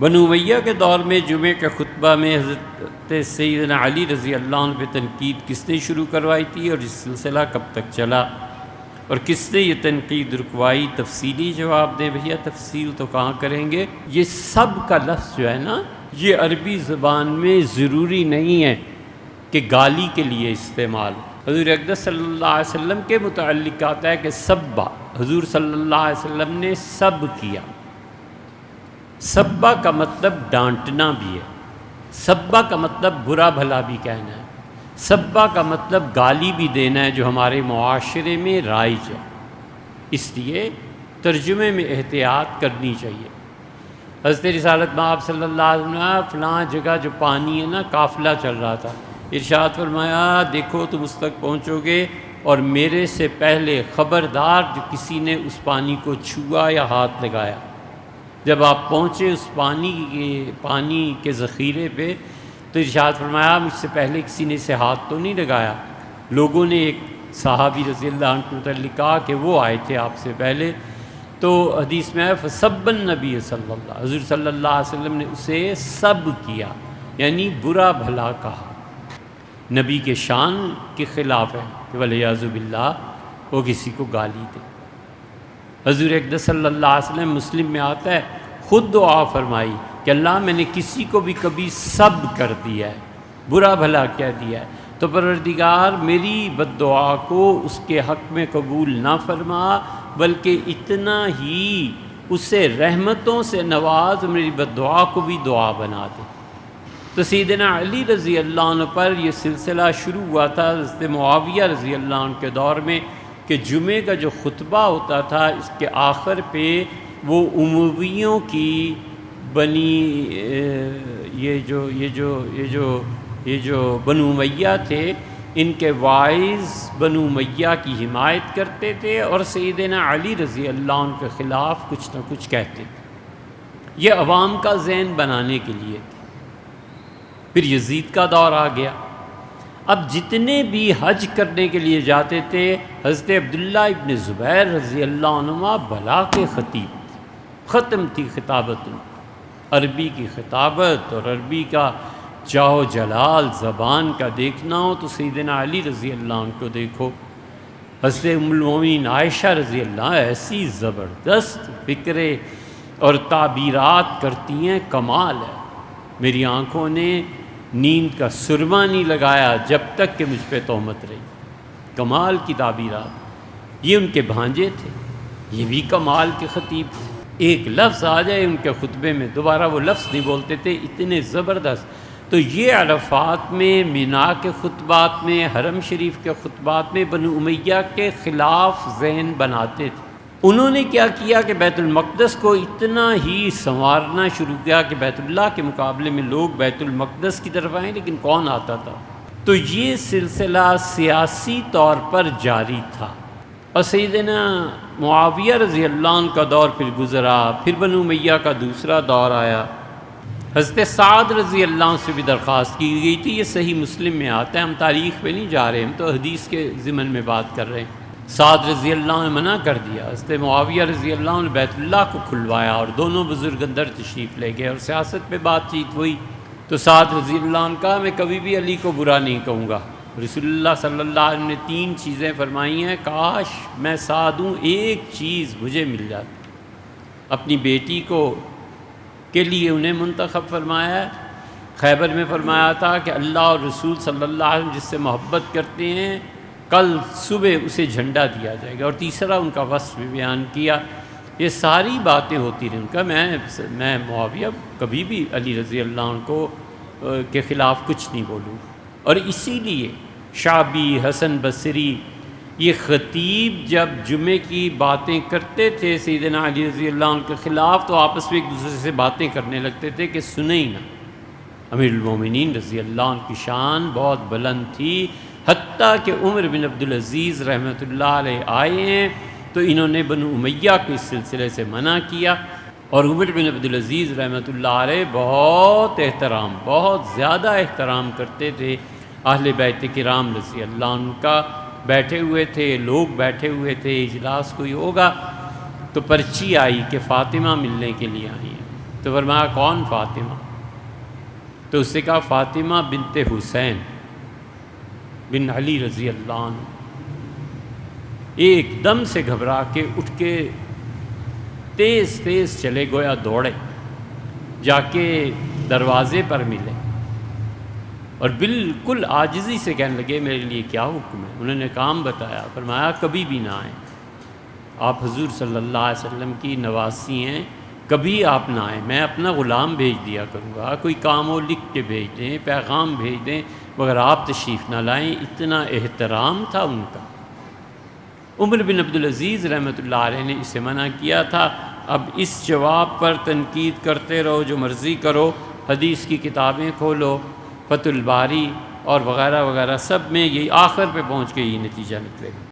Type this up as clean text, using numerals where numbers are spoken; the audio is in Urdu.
بنو امیہ کے دور میں جمعے کے خطبہ میں حضرت سیدنا علی رضی اللہ عنہ پہ تنقید کس نے شروع کروائی تھی اور یہ سلسلہ کب تک چلا اور کس نے یہ تنقید رکوائی؟ تفصیلی جواب دیں بھیا، تفصیل تو کہاں کریں گے۔ یہ سب کا لفظ جو ہے نا، یہ عربی زبان میں ضروری نہیں ہے کہ گالی کے لیے استعمال ہو۔ حضور اقدس صلی اللہ علیہ وسلم کے متعلق آتا ہے کہ سبا، حضور صلی اللہ علیہ وسلم نے سب کیا۔ سبا کا مطلب ڈانٹنا بھی ہے، سبا کا مطلب برا بھلا بھی کہنا ہے، سبا کا مطلب گالی بھی دینا ہے، جو ہمارے معاشرے میں رائج ہے۔ اس لیے ترجمے میں احتیاط کرنی چاہیے۔ حضرت رسالت مآب صلی اللہ علیہ وسلم فلاں جگہ جو پانی ہے نا، قافلہ چل رہا تھا، ارشاد فرمایا دیکھو تم اس تک پہنچو گے اور میرے سے پہلے خبردار جو کسی نے اس پانی کو چھوا یا ہاتھ لگایا۔ جب آپ پہنچے اس پانی کے ذخیرے پہ تو ارشاد فرمایا مجھ سے پہلے کسی نے اسے ہاتھ تو نہیں لگایا۔ لوگوں نے ایک صحابی رضی اللہ عنہ کو متعلق کہا کہ وہ آئے تھے آپ سے پہلے، تو حدیث میں ہے فسب النبی صلی اللہ، حضور صلی اللہ علیہ وسلم نے اسے سب کیا، یعنی برا بھلا کہا۔ نبی کے شان کے خلاف ہے کہ والعیاذ باللہ وہ کسی کو گالی دے۔ حضور اقدس صلی اللہ علیہ وسلم مسلم میں آتا ہے، خود دعا فرمائی کہ اللہ میں نے کسی کو بھی کبھی سب کر دیا ہے، برا بھلا کہہ دیا ہے، تو پروردگار میری بد دعا کو اس کے حق میں قبول نہ فرما، بلکہ اتنا ہی اسے رحمتوں سے نواز، میری بد دعا کو بھی دعا بنا دے۔ تو سیدنا علی رضی اللہ عنہ پر یہ سلسلہ شروع ہوا تھا حضرت معاویہ رضی اللہ عنہ کے دور میں، کہ جمعے کا جو خطبہ ہوتا تھا اس کے آخر پہ وہ امویوں کی بنی یہ جو بنو امیہ تھے، ان کے وائز بنو امیہ کی حمایت کرتے تھے اور سیدنا علی رضی اللہ عنہ کے خلاف کچھ نہ کچھ کہتے تھے۔ یہ عوام کا ذہن بنانے کے لیے تھے۔ پھر یزید کا دور آ گیا۔ اب جتنے بھی حج کرنے کے لیے جاتے تھے، حضرت عبداللہ ابن زبیر رضی اللہ عنہ بلا کے خطیب تھے، ختم تھی خطابت، عربی کی خطابت اور عربی کا جاو جلال زبان کا دیکھنا ہو تو سیدنا علی رضی اللہ عنہ کو دیکھو۔ حضرت ام المومنین عائشہ رضی اللہ عنہ ایسی زبردست فکرے اور تعبیرات کرتی ہیں، کمال ہے۔ میری آنکھوں نے نیند کا سرما نہیں لگایا جب تک کہ مجھ پہ تہمت رہی۔ کمال کی تعبیرات۔ یہ ان کے بھانجے تھے، یہ بھی کمال کے خطیب تھے۔ ایک لفظ آ جائے ان کے خطبے میں دوبارہ وہ لفظ نہیں بولتے تھے، اتنے زبردست۔ تو یہ عرفات میں، مینا کے خطبات میں، حرم شریف کے خطبات میں بنو امیہ کے خلاف ذہن بناتے تھے۔ انہوں نے کیا کیا کہ بیت المقدس کو اتنا ہی سنوارنا شروع کیا کہ بیت اللہ کے مقابلے میں لوگ بیت المقدس کی طرف آئیں، لیکن کون آتا تھا؟ تو یہ سلسلہ سیاسی طور پر جاری تھا۔ اور سیدنا معاویہ رضی اللہ عنہ کا دور پھر گزرا، پھر بنو امیہ کا دوسرا دور آیا۔ حضرت سعد رضی اللہ عنہ سے بھی درخواست کی گئی تھی، یہ صحیح مسلم میں آتا ہے، ہم تاریخ پہ نہیں جا رہے، ہم تو حدیث کے ضمن میں بات کر رہے ہیں۔ سعد رضی اللہ عنہ نے منع کر دیا، حضرت معاویہ رضی اللہ عنہ نے بیت اللہ کو کھلوایا اور دونوں بزرگ اندر تشریف لے گئے اور سیاست پہ بات چیت ہوئی۔ تو سعد رضی اللہ عنہ کہا میں کبھی بھی علی کو برا نہیں کہوں گا۔ رسول اللہ صلی اللہ علیہ وسلم نے 3 چیزیں فرمائی ہیں، کاش میں سعد ہوں ایک چیز مجھے مل جاتی۔ اپنی بیٹی کے لیے انہیں منتخب فرمایا ہے۔ خیبر میں فرمایا تھا کہ اللہ اور رسول صلی اللہ علیہ وسلم جس سے محبت کرتے ہیں کل صبح اسے جھنڈا دیا جائے گا۔ اور تیسرا ان کا وصف بھی بیان کیا۔ یہ ساری باتیں ہوتی رہیں، ان کا میں معاویہ کبھی بھی علی رضی اللہ عنہ کو کے خلاف کچھ نہیں بولوں۔ اور اسی لیے شعبی، حسن بصری، یہ خطیب جب جمعے کی باتیں کرتے تھے سیدنا علی رضی اللہ عنہ کے خلاف تو آپس میں ایک دوسرے سے باتیں کرنے لگتے تھے کہ سنیں ہی نہ۔ امیر المومنین رضی اللہ عنہ کی شان بہت بلند تھی، حتیٰ کہ عمر بن عبدالعزیز رحمۃ اللہ علیہ آئے ہیں تو انہوں نے بنو امیہ کو اس سلسلے سے منع کیا، اور عمر بن عبدالعزیز رحمۃ اللہ علیہ بہت زیادہ احترام کرتے تھے اہل بیت کرام رضی اللہ عنہ کا۔ بیٹھے ہوئے تھے، لوگ بیٹھے ہوئے تھے، اجلاس کوئی ہوگا تو پرچی آئی کہ فاطمہ ملنے کے لیے آئی ہیں۔ تو فرمایا کون فاطمہ؟ تو اس سے کہا فاطمہ بنت حسین بن علی رضی اللہ عنہ۔ ایک دم سے گھبرا کے اٹھ کے تیز تیز چلے، گویا دوڑے، جا کے دروازے پر ملے اور بالکل عاجزی سے کہنے لگے میرے لیے کیا حکم ہے؟ انہوں نے کام بتایا، فرمایا کبھی بھی نہ آئیں، آپ حضور صلی اللہ علیہ وسلم کی نواسی ہیں، کبھی آپ نہ آئیں، میں اپنا غلام بھیج دیا کروں گا، کوئی کام ہو لکھ کے بھیج دیں، پیغام بھیج دیں، مگر آپ تشریف نہ لائیں۔ اتنا احترام تھا ان کا۔ عمر بن عبدالعزیز رحمۃ اللہ علیہ نے اسے منع کیا تھا، اب اس جواب پر تنقید کرتے رہو، جو مرضی کرو، حدیث کی کتابیں کھولو، فتح الباری اور وغیرہ وغیرہ، سب میں یہی آخر پہ پہنچ کے یہی نتیجہ نکلے گا۔